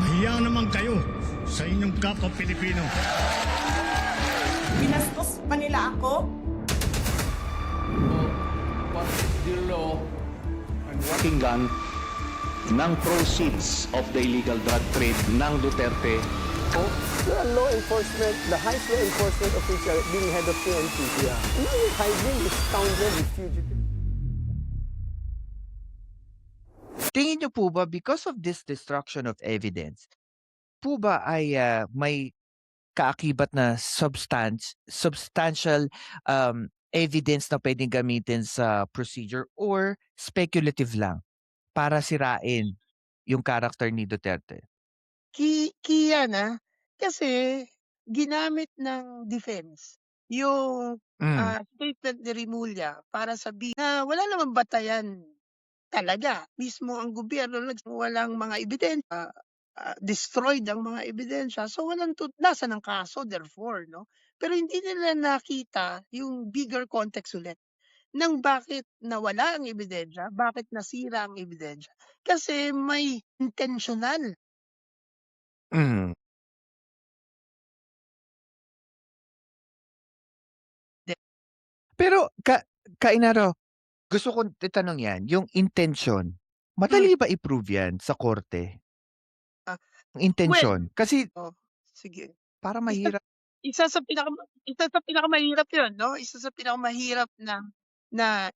Mahiya naman kayo sa inyong kapwa Pilipino. Binastos pa nila ako. What is the law and what Pakinggan ng proceeds of the illegal drug trade ng Duterte. The law enforcement, the highest law enforcement official being head of PNP. Yeah. Now you're hiding this scoundrel, this fugitive. Tingin niyo po ba because of this destruction of evidence, po ba ay may kaakibat na substantial evidence na pwedeng gamitin sa procedure or speculative lang para sirain yung character ni Duterte? Kiyan, kasi ginamit ng defense yung statement ni Rimulya para sabihin na wala namang batayan talaga. Mismo ang gobyerno walang mga ebidensya, destroyed ang mga ebidensya. So walang tutlasan ng kaso therefore, no? Pero hindi nila nakita yung bigger context ulit ng bakit nawala ang ebidensya, bakit nasira ang ebidensya. Kasi may intentional. Mm. Pero Kainaro, gusto kong itanong yan, yung intention, madali ba i-prove yan sa korte? Ah, Ang intention. Kasi Oh, sige. para mahirap. Isa sa pinakamahirap 'yun, no? Isa sa pinakamahirap na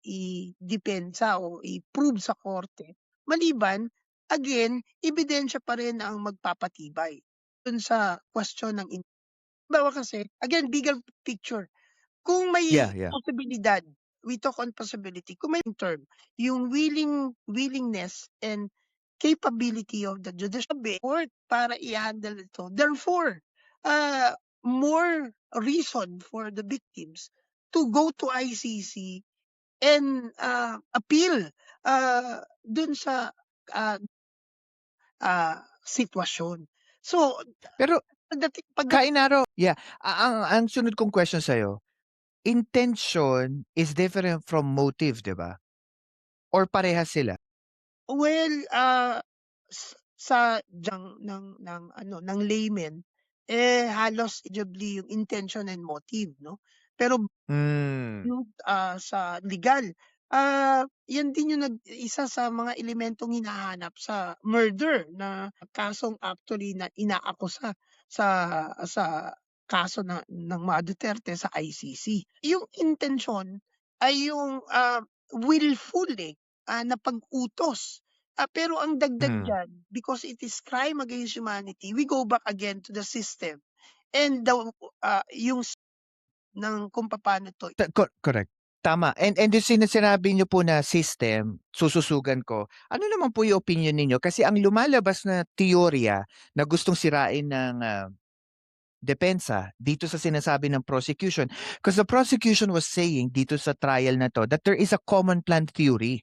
i-depensa o i-prove sa korte. Maliban, again, ebidensya pa rin ang magpapatibay dun sa question ng halimbawa kasi, again, bigger picture. Kung may Yeah. posibilidad, we talk on possibility, kung may term, yung willingness and capability of the judicial court para i-handle ito. Therefore, more reason for the victims to go to ICC and appeal dun sa sitwasyon. So, Pero pagdating Kainaro, ang sunod kong question sa'yo, intention is different from motive, di ba? Or parehas sila? well, sa ng layman, halos interchangeably yung intention and motive, no? Pero yung sa legal, yan din yung isa sa mga elementong hinahanap sa murder na kasong actually na inaakusa sa kaso ng mga Duterte sa ICC. Yung intention ay yung willful na pag-utos. Pero ang dagdag dyan, because it is crime against humanity, we go back again to the system and yung ng kung paano to. Correct. Tama. And yung sinabi niyo po na system, sususugan ko, ano naman po yung opinion ninyo? Kasi ang lumalabas na teorya na gustong sirain ng depensa dito sa sinasabi ng prosecution, because the prosecution was saying dito sa trial na to that there is a common plan theory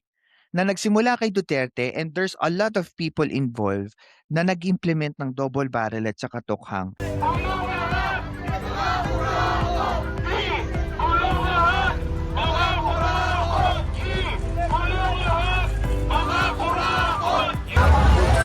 na nagsimula kay Duterte and there's a lot of people involved na nag-implement ng double barrel at saka tokhang.